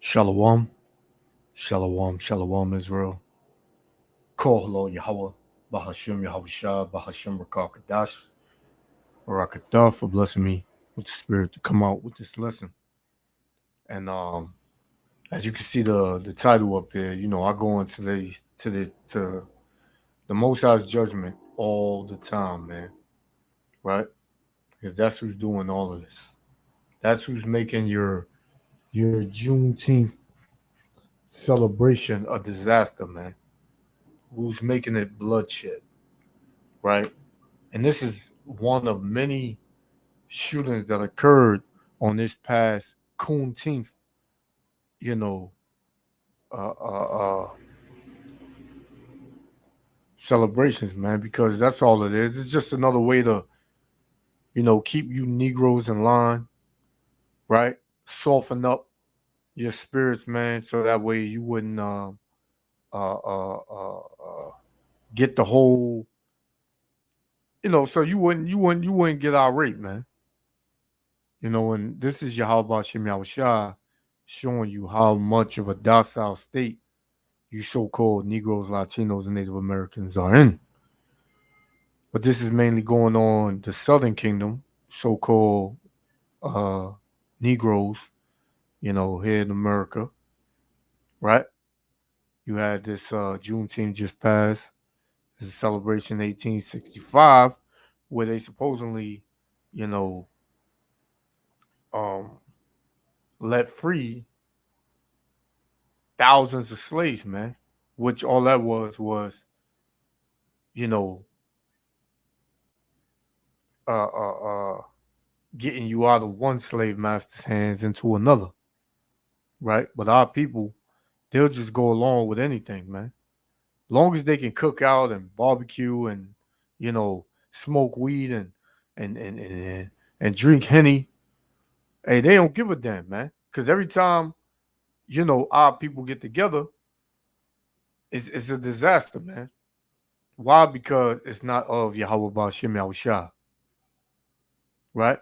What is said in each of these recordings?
Shalom, shalom, shalom, Israel. Kohlo Yahweh, Bahashim Yahushua, Bahashim Rakakadash, Barakadah for blessing me with the spirit to come out with this lesson. And as you can see the title up here, I go into to the Most High's judgment all the time, man. Right? Because that's who's doing all of this. That's who's making your Juneteenth celebration a disaster, man. Who's making it bloodshed, right? And this is one of many shootings that occurred on this past Juneteenth, you know, uh, uh, uh, celebrations, man, because that's all it is. It's just another way to, keep you Negroes in line, right? Soften up your spirits, man, so that way you wouldn't uh, uh, uh, uh, get the whole, so you wouldn't get irate, man. And this is Yahweh Shem Yahushua showing you how much of a docile state you so-called Negroes, Latinos, and Native Americans are in. But this is mainly going on the Southern Kingdom, so-called uh, Negroes, here in America, right? You had this Juneteenth just passed. This is celebration 1865, where they supposedly, you know, um, let free thousands of slaves, man. Which all that was, you know, uh, uh, uh, getting you out of one slave master's hands into another, right? But our people, they'll just go along with anything, man. Long as they can cook out and barbecue and smoke weed and drink henny, hey, they don't give a damn, man. Because every time our people get together, it's a disaster, man. Why? Because it's not of Yahweh Ba'Shem Yahushua, right?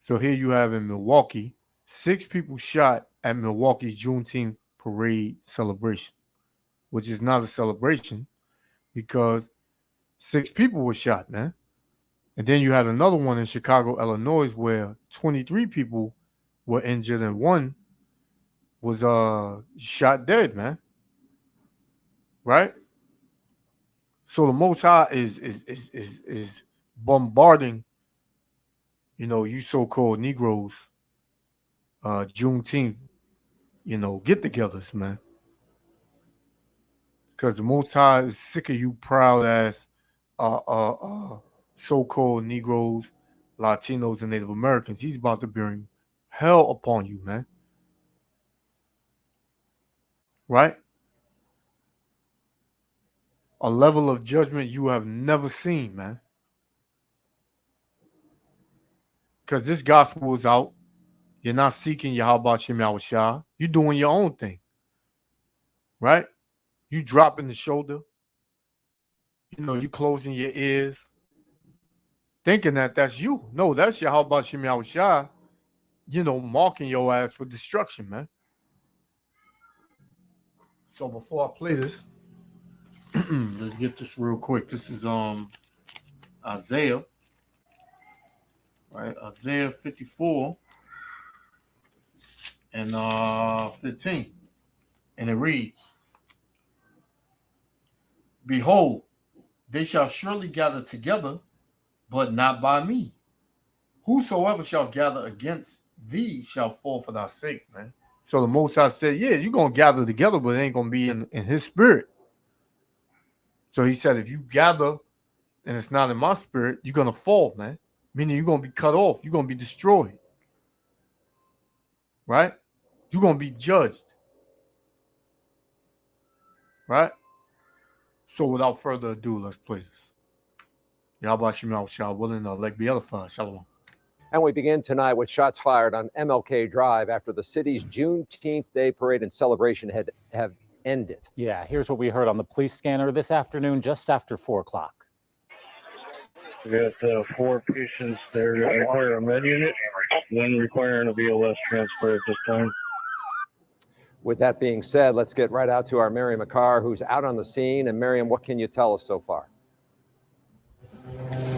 So here you have in Milwaukee, 6 people shot at Milwaukee's Juneteenth parade celebration, which is not a celebration because 6 people were shot, man. And then you had another one in Chicago, Illinois, where 23 people were injured and one was shot dead, man. Right? So the Most High is bombarding, you so-called Negroes, Juneteenth, get-togethers, man. Because the Most High is sick of you proud ass uh, uh, uh, so-called Negroes, Latinos, and Native Americans. He's about to bring hell upon you, man. Right? A level of judgment you have never seen, man. Because this gospel is out. You're not seeking Yahweh Shem Yahushua. You're doing your own thing. Right? You dropping the shoulder. You closing your ears. Thinking that that's you. No, that's Yahweh Shem Yahushua, marking your ass for destruction, man. So before I play this, let's get this real quick. This is Isaiah, right? Isaiah 54 and 15. And it reads, Behold, they shall surely gather together, but not by me. Whosoever shall gather against thee shall fall for thy sake, man. So the Most High said, yeah, you're going to gather together, but it ain't going to be in his spirit. So he said, if you gather and it's not in my spirit, you're going to fall, man. Meaning you're going to be cut off. You're going to be destroyed. Right? You're going to be judged. Right? So without further ado, let's play this. Yahweh Shem Yahushua willing to elect be edified. Shalom. And we begin tonight with shots fired on MLK Drive after the city's Juneteenth Day parade and celebration have ended. Yeah, here's what we heard on the police scanner this afternoon, just after 4 o'clock. We got 4 patients there that require a med unit, one requiring a BLS transfer at this time. With that being said, let's get right out to our Miriam McCarr, who's out on the scene. And Miriam, what can you tell us so far?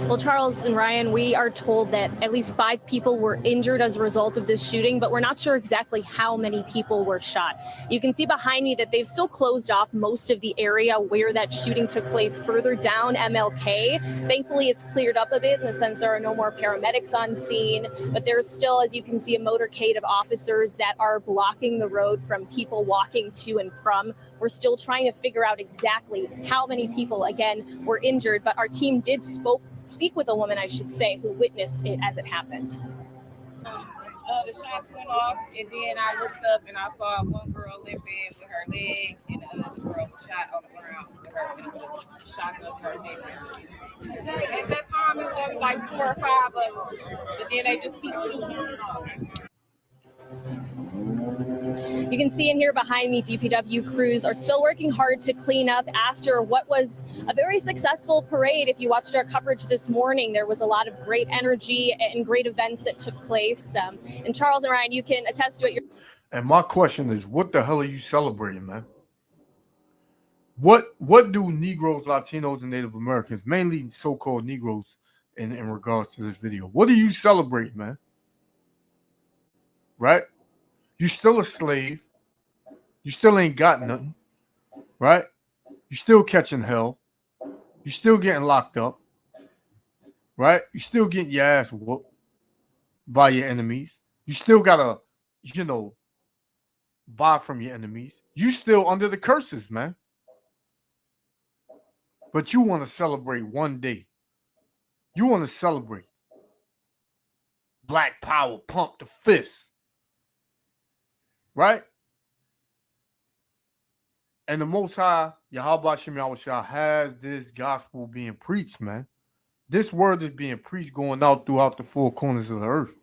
Well, Charles and Ryan, we are told that at least 5 people were injured as a result of this shooting, but we're not sure exactly how many people were shot. You can see behind me that they've still closed off most of the area where that shooting took place further down MLK. Thankfully, it's cleared up a bit in the sense there are no more paramedics on scene, but there's still, as you can see, a motorcade of officers that are blocking the road from people walking to and from. We're still trying to figure out exactly how many people, again, were injured, but our team did speak with a woman, I should say, who witnessed it as it happened. The shots went off, and then I looked up and I saw one girl limping with her leg, and the other girl was shot on the ground with her shotgun to her neck. At that time, it was only like 4 or 5 of them, but then they just keep shooting off. You can see in here behind me, DPW crews are still working hard to clean up after what was a very successful parade. If you watched our coverage this morning, there was a lot of great energy and great events that took place. And Charles and Ryan, you can attest to it. And my question is, what the hell are you celebrating, man? What do Negroes, Latinos, and Native Americans, mainly so-called Negroes, in regards to this video, what do you celebrate, man? Right? You still a slave. You still ain't got nothing. Right? You still catching hell. You still getting locked up. Right? You still getting your ass whooped by your enemies. You still gotta, buy from your enemies. You still under the curses, man. But you want to celebrate one day. You want to celebrate. Black power, pump the fist. Right? And the Most High, Yahweh Shem Yahushua, has this gospel being preached, man. This word is being preached going out throughout the 4 corners of the earth.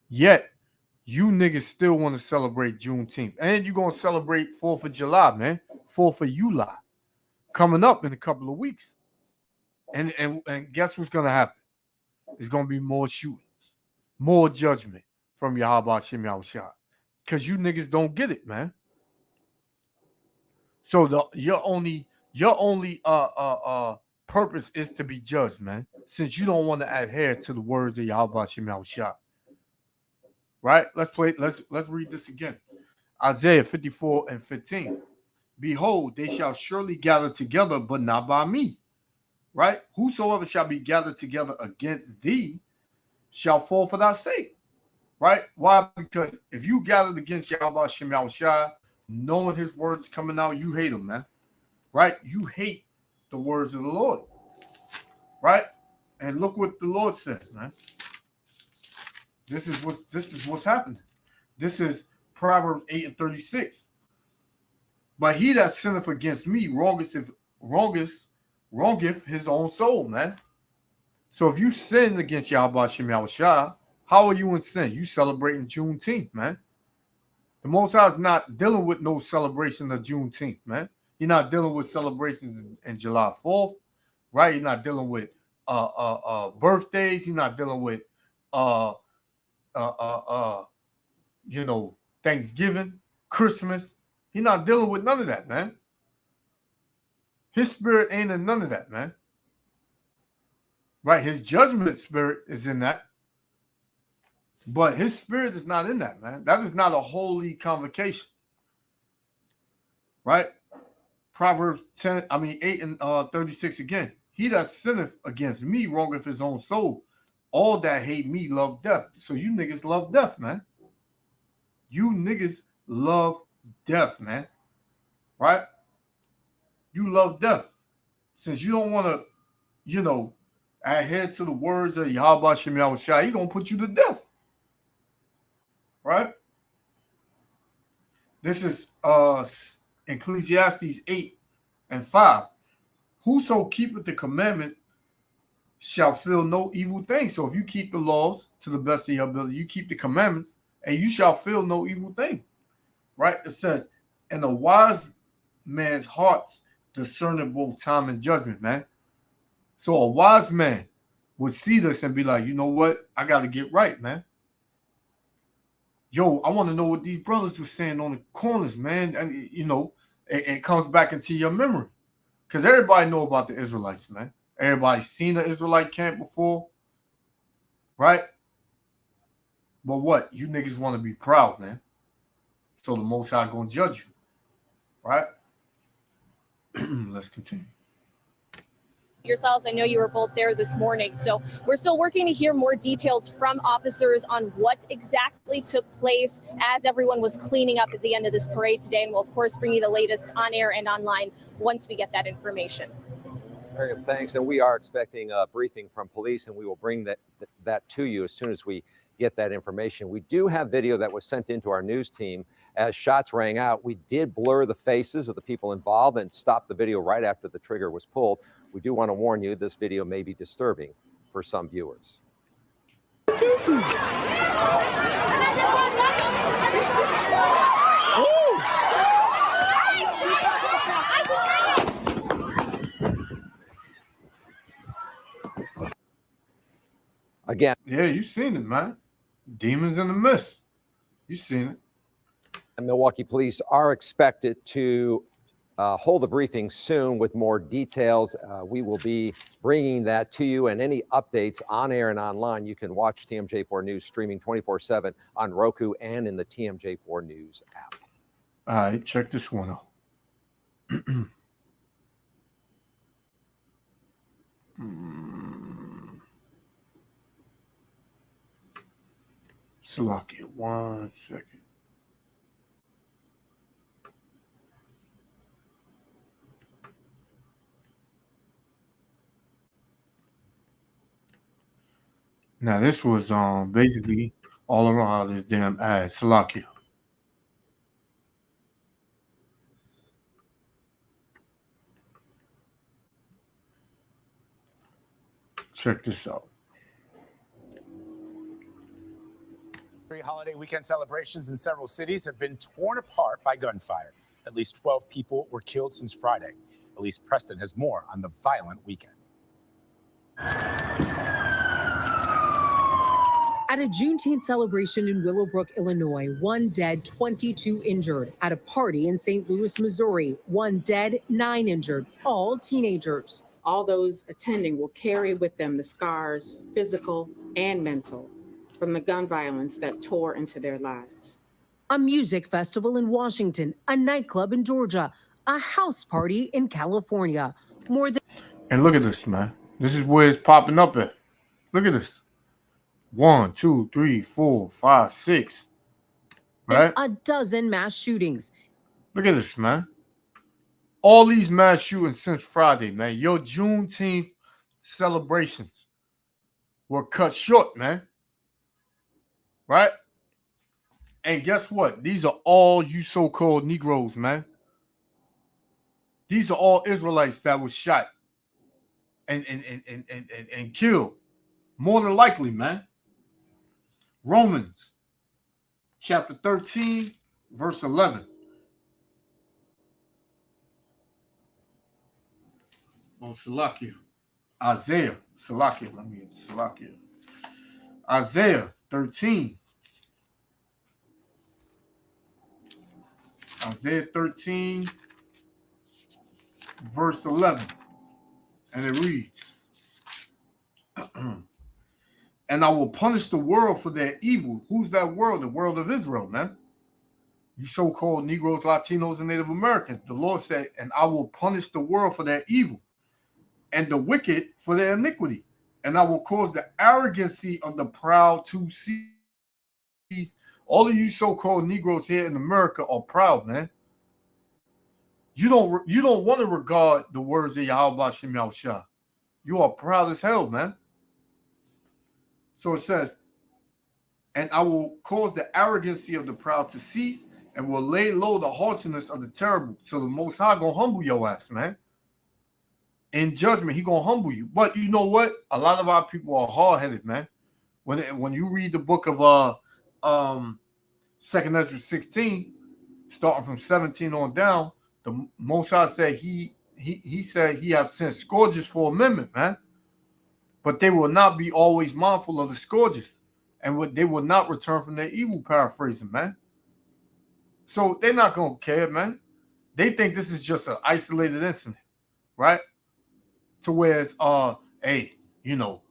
Yet, you niggas still want to celebrate Juneteenth. And you're going to celebrate 4th of July, man. 4th of July. Coming up in a couple of weeks. And guess what's going to happen? There's going to be more shootings. More judgment from Yahweh Shem Yahushua. Because you niggas don't get it, man. So your only purpose is to be judged, man. Since you don't want to adhere to the words of Yahweh Shem Yahushua. Right? Let's read this again. Isaiah 54:15. Behold, they shall surely gather together, but not by me. Right? Whosoever shall be gathered together against thee shall fall for thy sake. Right? Why? Because if you gathered against Yahweh Shem Yahushua, knowing his words coming out, you hate him, man. Right? You hate the words of the Lord. Right? And look what the Lord says, man. This is what's happening. This is Proverbs 8:36. But he that sinneth against me wrongeth his own soul, man. So if you sin against Yahweh Shem Yahushua, how are you in sin? You celebrating Juneteenth, man. The Most High is not dealing with no celebration of Juneteenth, man. You're not dealing with celebrations in July 4th, right? You're not dealing with birthdays. You're not dealing with Thanksgiving, Christmas. You're not dealing with none of that, man. His spirit ain't in none of that, man. Right? His judgment spirit is in that. But his spirit is not in that, man. That is not a holy convocation. Right? Proverbs 8:36 again. He that sinneth against me wrongeth his own soul. All that hate me love death. So you niggas love death, man. You niggas love death, man. Right? You love death. Since you don't want to, adhere to the words of Yahweh Shem Yahushua, he gonna put you to death. Right? This is Ecclesiastes 8:5. Whoso keepeth the commandments shall feel no evil thing. So if you keep the laws to the best of your ability, you keep the commandments, and you shall feel no evil thing. Right? It says, and a wise man's heart's discerning both time and judgment, man. So a wise man would see this and be like, you know what? I got to get right, man. Yo, I want to know what these brothers were saying on the corners, man. And, you know, it comes back into your memory. Because everybody know about the Israelites, man. Everybody's seen an Israelite camp before, right? But what? You niggas want to be proud, man. So the Most High gonna judge you, right? Let's continue. Yourselves, I know you were both there this morning, so we're still working to hear more details from officers on what exactly took place as everyone was cleaning up at the end of this parade today, and we'll of course bring you the latest on air and online once we get that information. Miriam, thanks. And we are expecting a briefing from police, and we will bring that to you as soon as we get that information. We do have video that was sent into our news team as shots rang out. We did blur the faces of the people involved and stop the video right after the trigger was pulled. We do want to warn you, this video may be disturbing for some viewers. Again, yeah, you seen it, man. Demons in the mist. You seen it. And Milwaukee police are expected to hold a briefing soon with more details. We will be bringing that to you, and any updates on air and online. You can watch TMJ4 News streaming 24/7 on Roku and in the TMJ4 News app. All right, check this one out. Salakia, 1 second. Now this was basically all around this damn ad. Salakia. Check this out. Holiday weekend celebrations in several cities have been torn apart by gunfire. At least 12 people were killed since Friday. Elise Preston has more on the violent weekend. At a Juneteenth celebration in Willowbrook, Illinois, 1 dead, 22 injured. At a party in St. Louis, Missouri, 1 dead, 9 injured, all teenagers. All those attending will carry with them the scars, physical and mental, from the gun violence that tore into their lives. A music festival in Washington, a nightclub in Georgia, a house party in California. More than. And look at this, man. This is where it's popping up at. Look at this. 1, 2, 3, 4, 5, 6. Right? A dozen mass shootings. Look at this, man. All these mass shootings since Friday, man. Your Juneteenth celebrations were cut short, man. Right? And guess what? These are all you so-called Negroes, man. These are all Israelites that was shot and killed. More than likely, man. Romans chapter 13, verse 11. Oh, Salakia. Isaiah. Salakia. Let me get Salakia. Isaiah 13. Isaiah 13, verse 11. And it reads, and I will punish the world for their evil. Who's that world? The world of Israel, man. You so-called Negroes, Latinos, and Native Americans. The Lord said, and I will punish the world for their evil and the wicked for their iniquity. And I will cause the arrogancy of the proud to cease. All of you so-called Negroes here in America are proud, man. You don't want to regard the words of Yahweh Shem Yahushua. You are proud as hell, man. So it says, and I will cause the arrogancy of the proud to cease and will lay low the haughtiness of the terrible. So the Most High gonna humble your ass, man. In judgment, he gonna humble you. But you know what? A lot of our people are hard-headed, man. When you read the book of 2nd Ezra 16, starting from 17 on down, the Most High said he said he has sent scourges for amendment, man. but they will not be always mindful of the scourges, and they will not return from their evil, paraphrasing, man. So they're not going to care, man. They think this is just an isolated incident, right? To where it's, hey, you know,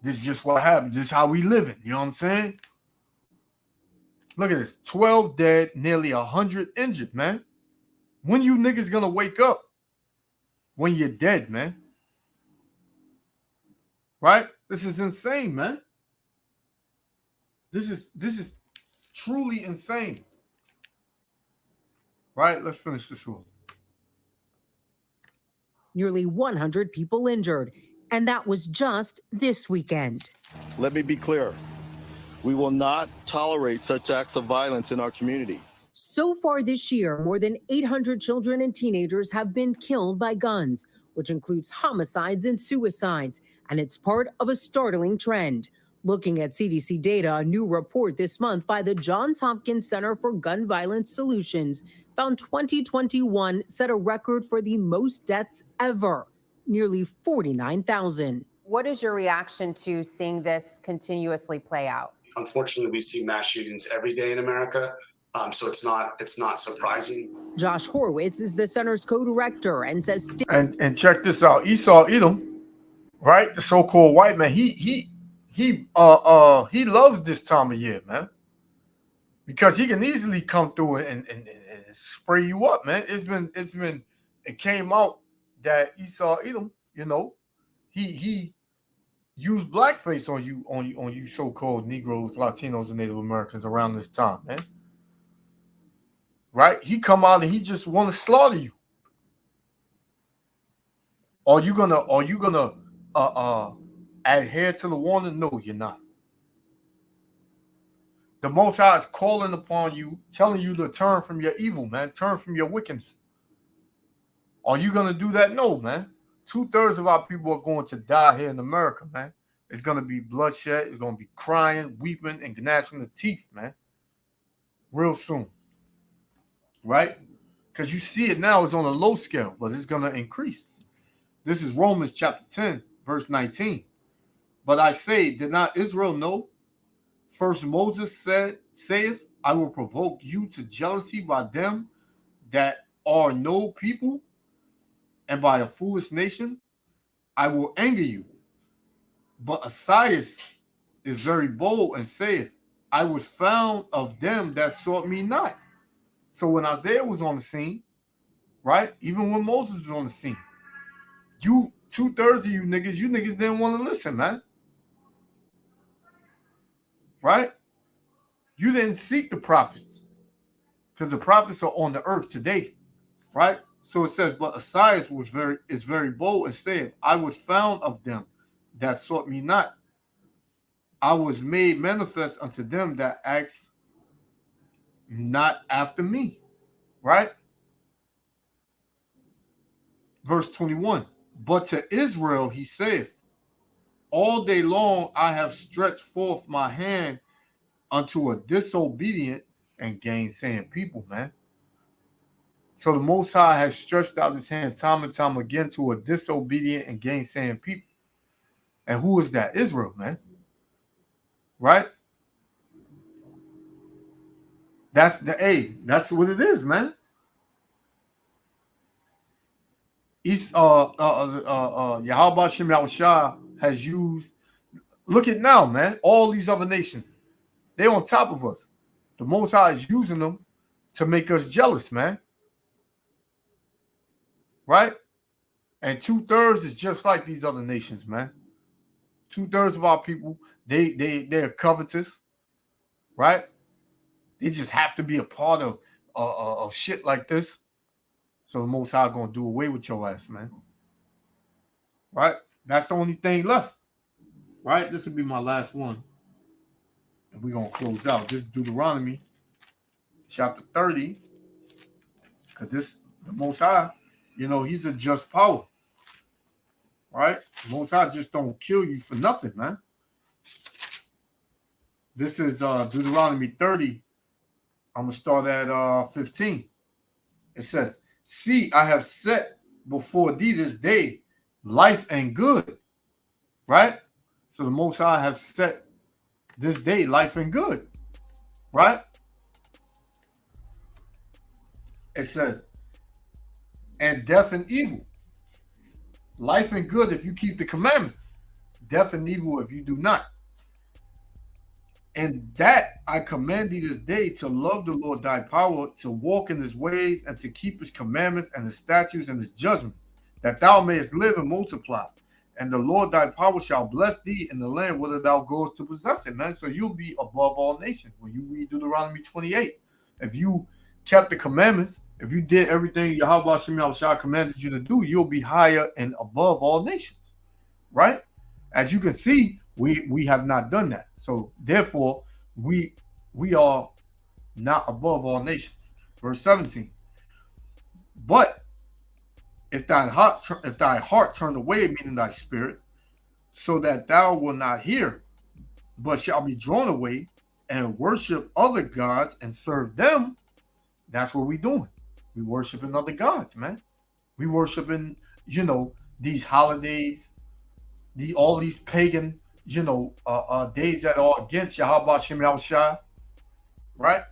this is just what happened. This is how we living. You know what I'm saying? Look at this. 12 dead, nearly 100 injured, man. When you niggas gonna wake up? When you're dead, man. Right? This is insane, man. This is truly insane. Right? Let's finish this off. Nearly 100 people injured, and that was just this weekend. Let me be clear. We will not tolerate such acts of violence in our community. So far this year, more than 800 children and teenagers have been killed by guns, which includes homicides and suicides, and it's part of a startling trend. Looking at CDC data, a new report this month by the Johns Hopkins Center for Gun Violence Solutions found 2021 set a record for the most deaths ever, nearly 49,000. What is your reaction to seeing this continuously play out? Unfortunately, we see mass shootings every day in America, so it's not surprising. Josh Horowitz is the center's co-director and says, and check this out. Esau Edom, right? The so-called white man. He loves this time of year, man, because he can easily come through and spray you up, man. It came out that Esau Edom, you know, he used blackface on you so-called Negroes, Latinos, and Native Americans around this time, man. Right? He come out and he just want to slaughter you. Are you gonna adhere to the warning? No, you're not. The Most High is calling upon you, telling you to turn from your evil, man. Turn from your wickedness. Are you gonna do that? No, man. 2/3 of our people are going to die here in America, man. It's gonna be bloodshed. It's gonna be crying, weeping, and gnashing the teeth, man. Real soon. Right? Because you see it now, it's on a low scale, but it's going to increase. This is Romans chapter 10, verse 19. But I say, did not Israel know? First Moses saith, I will provoke you to jealousy by them that are no people, and by a foolish nation I will anger you. But Esaias is very bold and saith, I was found of them that sought me not. So when Isaiah was on the scene, right? Even when Moses was on the scene, 2/3 of you niggas didn't want to listen, man. Right? You didn't seek the prophets because the prophets are on the earth today, right? So it says, but Esaias is very bold and said, I was found of them that sought me not. I was made manifest unto them that asked not after me, right? Verse 21, but to Israel he saith, all day long I have stretched forth my hand unto a disobedient and gainsaying people, man. So the Most High has stretched out his hand time and time again to a disobedient and gainsaying people. And who is that? Israel, man. Right? That's what it is, man. Yahweh Shem Yahushua has used, look at now, man, all these other nations. They're on top of us. The Most High is using them to make us jealous, man. Right? And 2/3 is just like these other nations, man. 2/3 of our people, they're covetous, right? They just have to be a part of shit like this. So the Most High gonna do away with your ass, man. Right? That's the only thing left. Right? This will be my last one. And we're gonna close out. This is Deuteronomy chapter 30. Because the Most High, you know, he's a just power. Right? The Most High just don't kill you for nothing, man. This is Deuteronomy 30. I'm going to start at 15. It says, see, I have set before thee this day life and good, right? So the Most High have set this day life and good, right? It says, and death and evil. Life and good if you keep the commandments. Death and evil if you do not. And that I command thee this day to love the Lord thy power, to walk in his ways, and to keep his commandments and his statutes and his judgments, that thou mayest live and multiply. And the Lord thy power shall bless thee in the land whither thou goest to possess it, man. So you'll be above all nations. When you read Deuteronomy 28, if you kept the commandments, if you did everything Yahweh Shem Yahushua commanded you to do, you'll be higher and above all nations, right? As you can see, we have not done that. So therefore, we are not above all nations. Verse 17. But if thy heart turn away, meaning thy spirit, so that thou wilt not hear, but shall be drawn away and worship other gods and serve them, that's what we doing. We worshiping other gods, man. We worshiping, these holidays, all these pagan, days that are against Yahweh Shem Yahushua, right?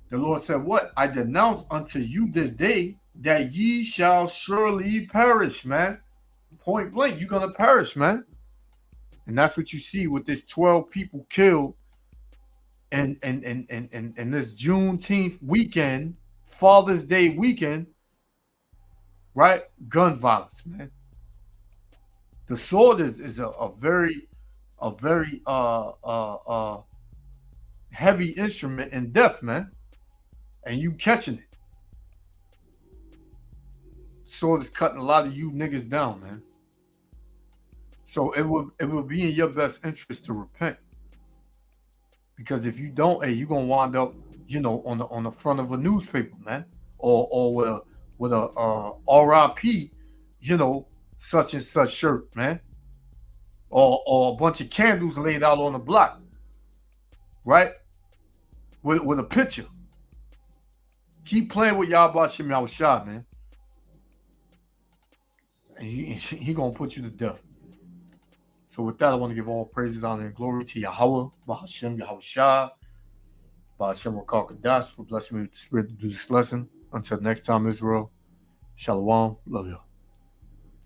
The Lord said, what? I denounce unto you this day that ye shall surely perish, man. Point blank, you're going to perish, man. And that's what you see with this 12 people killed and this Juneteenth weekend, Father's Day weekend, right? Gun violence, man. The sword is a very heavy instrument in death, man. And you catching it. Sword is cutting a lot of you niggas down, man. So it would be in your best interest to repent. Because if you don't, hey, you're gonna wind up, on the front of a newspaper, man. Or with a RIP, such and such shirt, man. Or a bunch of candles laid out on the block. Right? With a picture. Keep playing with Yahweh Shem Yahushua, man. And he gonna put you to death. So with that, I want to give all praises, honor, and glory to Yahweh, Bahashem Yahushua, Bahashem Rakal Kadash, for blessing me with the spirit to do this lesson. Until next time, Israel. Shalom. Love you.